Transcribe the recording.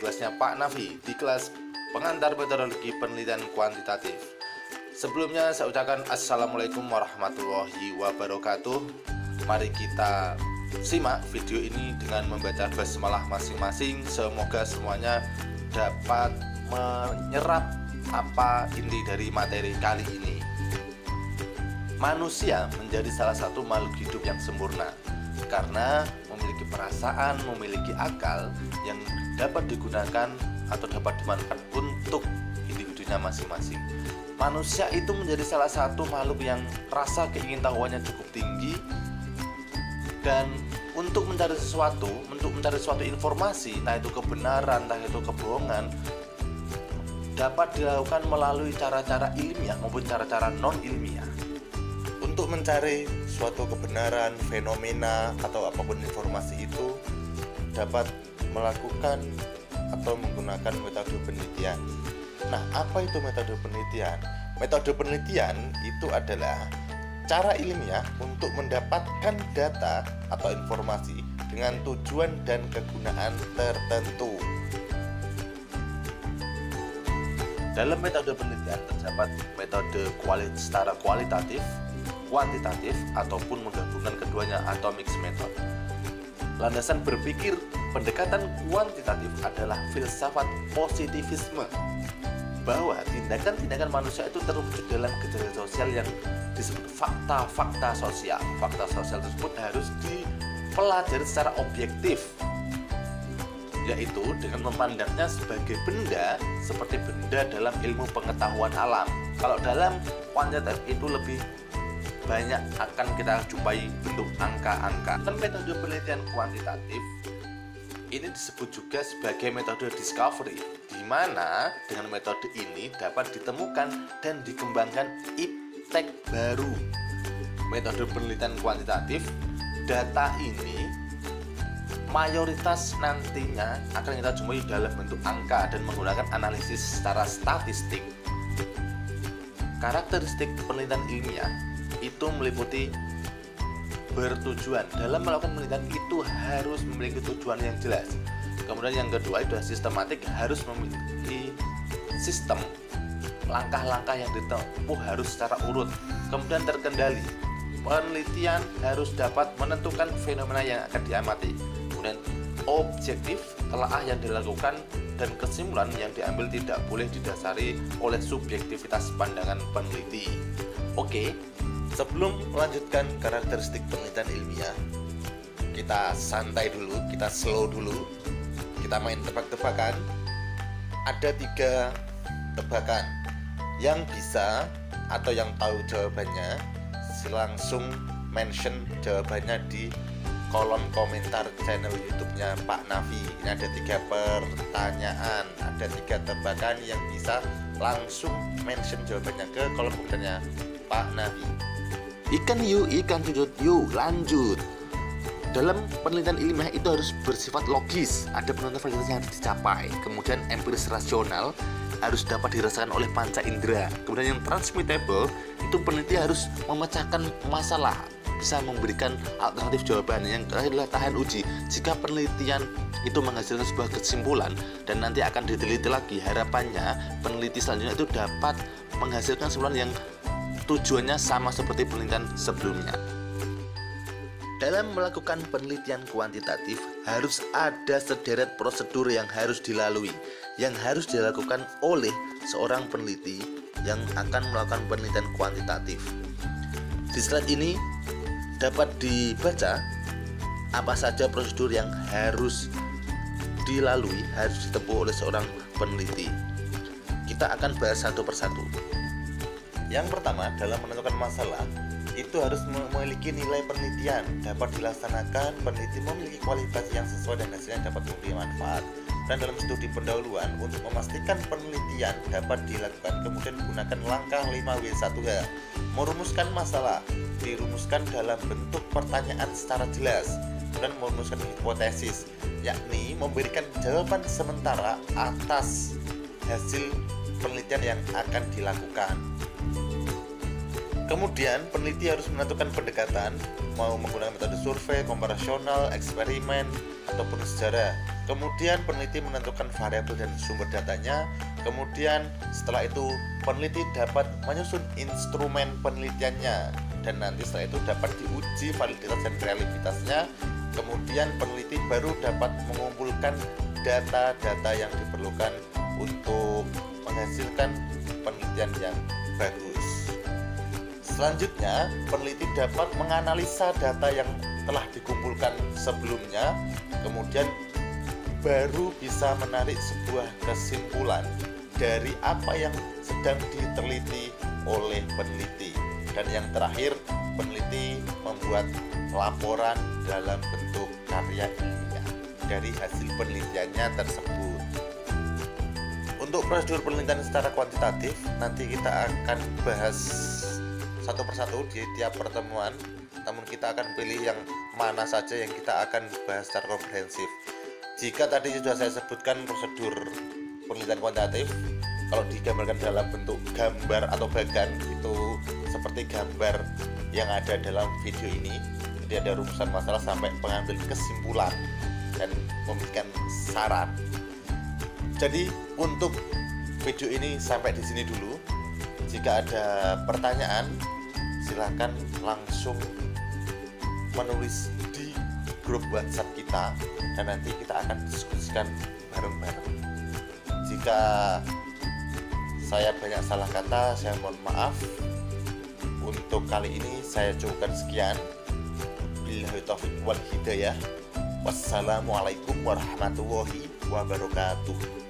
kelasnya Pak Nafi di kelas pengantar metodologi penelitian kuantitatif. Sebelumnya saya ucapkan Assalamualaikum warahmatullahi wabarakatuh. Mari kita simak video ini dengan membaca basmalah masing-masing. Semoga semuanya dapat menyerap apa inti dari materi kali ini. Manusia menjadi salah satu makhluk hidup yang sempurna karena memiliki perasaan, memiliki akal yang dapat digunakan atau dapat dimanfaatkan untuk individunya masing-masing. Manusia itu menjadi salah satu makhluk yang rasa keingintahuannya cukup tinggi, dan untuk mencari sesuatu informasi, entah itu kebenaran, entah itu kebohongan, dapat dilakukan melalui cara-cara ilmiah maupun cara-cara non-ilmiah. Untuk mencari suatu kebenaran, fenomena, atau apapun informasi itu dapat melakukan atau menggunakan metode penelitian. Nah, apa itu metode penelitian? Metode penelitian itu adalah cara ilmiah untuk mendapatkan data atau informasi dengan tujuan dan kegunaan tertentu. Dalam metode penelitian terdapat metode secara kualitatif, kuantitatif, ataupun menggabungkan keduanya atau mixed method. Landasan berpikir pendekatan kuantitatif adalah filsafat positivisme, bahwa tindakan-tindakan manusia itu terwujud dalam gejala sosial yang disebut fakta-fakta sosial. Fakta sosial tersebut harus dipelajari secara objektif, yaitu dengan memandangnya sebagai benda seperti benda dalam ilmu pengetahuan alam. Kalau dalam kuantitatif itu lebih banyak akan kita jumpai bentuk angka-angka. Dan metode penelitian kuantitatif ini disebut juga sebagai metode discovery, di mana dengan metode ini dapat ditemukan dan dikembangkan iptek baru. Metode penelitian kuantitatif, data ini mayoritas nantinya akan kita jumpai dalam bentuk angka dan menggunakan analisis secara statistik. Karakteristik penelitian ilmiah itu meliputi bertujuan. Dalam melakukan penelitian itu harus memiliki tujuan yang jelas. Kemudian yang kedua itu sistematik, harus memiliki sistem, langkah-langkah yang ditempuh harus secara urut. Kemudian terkendali, penelitian harus dapat menentukan fenomena yang akan diamati. Kemudian objektif, telaah yang dilakukan dan kesimpulan yang diambil tidak boleh didasari oleh subjektivitas pandangan peneliti. Oke, sebelum melanjutkan karakteristik penelitian ilmiah, kita santai dulu, kita slow dulu, kita main tebak-tebakan. Ada 3 tebakan yang bisa atau yang tahu jawabannya langsung mention jawabannya di kolom komentar channel YouTube-nya Pak Nafi. Ini ada 3 pertanyaan, ada 3 tebakan yang bisa langsung mention jawabannya ke kolom komentarnya Pak Nafi. Ikan yuk, ikan tudut yuk, lanjut. Dalam penelitian ilmiah itu harus bersifat logis, ada penentuan validasi yang harus dicapai. Kemudian empiris rasional harus dapat dirasakan oleh panca indera. Kemudian yang transmittable itu peneliti harus memecahkan masalah, bisa memberikan alternatif jawaban. Yang terakhir adalah tahan uji. Jika penelitian itu menghasilkan sebuah kesimpulan dan nanti akan diteliti lagi, harapannya peneliti selanjutnya itu dapat menghasilkan kesimpulan yang tujuannya sama seperti penelitian sebelumnya. Dalam melakukan penelitian kuantitatif harus ada sederet prosedur yang harus dilalui, yang harus dilakukan oleh seorang peneliti yang akan melakukan penelitian kuantitatif. Di slide ini dapat dibaca apa saja prosedur yang harus dilalui, harus ditempuh oleh seorang peneliti. Kita akan bahas satu persatu. Yang pertama, dalam menentukan masalah itu harus memiliki nilai penelitian, dapat dilaksanakan, peneliti memiliki kualitas yang sesuai dan hasilnya dapat memberi manfaat. Dan dalam studi pendahuluan, untuk memastikan penelitian dapat dilakukan, kemudian gunakan langkah 5W1H. Merumuskan masalah, dirumuskan dalam bentuk pertanyaan secara jelas, dan merumuskan hipotesis, yakni memberikan jawaban sementara atas hasil penelitian yang akan dilakukan. Kemudian peneliti harus menentukan pendekatan, mau menggunakan metode survei, komparasional, eksperimen, ataupun sejarah. Kemudian peneliti menentukan variabel dan sumber datanya. Kemudian setelah itu peneliti dapat menyusun instrumen penelitiannya, dan nanti setelah itu dapat diuji validitas dan reliabilitasnya. Kemudian peneliti baru dapat mengumpulkan data-data yang diperlukan untuk menghasilkan penelitian yang bagus. Selanjutnya, peneliti dapat menganalisa data yang telah dikumpulkan sebelumnya, kemudian baru bisa menarik sebuah kesimpulan dari apa yang sedang diteliti oleh peneliti. Dan yang terakhir, peneliti membuat laporan dalam bentuk karya ilmiah dari hasil penelitiannya tersebut. Untuk prosedur penelitian secara kuantitatif, nanti kita akan bahas satu persatu di tiap pertemuan, namun kita akan pilih yang mana saja yang kita akan bahas secara komprehensif. Jika tadi sudah saya sebutkan prosedur penelitian kuantitatif, kalau digambarkan dalam bentuk gambar atau bagan, itu seperti gambar yang ada dalam video ini. Jadi ada rumusan masalah sampai pengambil kesimpulan dan memberikan saran. Jadi untuk video ini sampai di sini dulu. Jika ada pertanyaan, silakan langsung menulis di grup WhatsApp kita, dan nanti kita akan diskusikan bareng-bareng. Jika saya banyak salah kata, saya mohon maaf. Untuk kali ini saya cukupkan sekian. Billahi taufiq wal hidayah. Wassalamualaikum warahmatullahi wabarakatuh.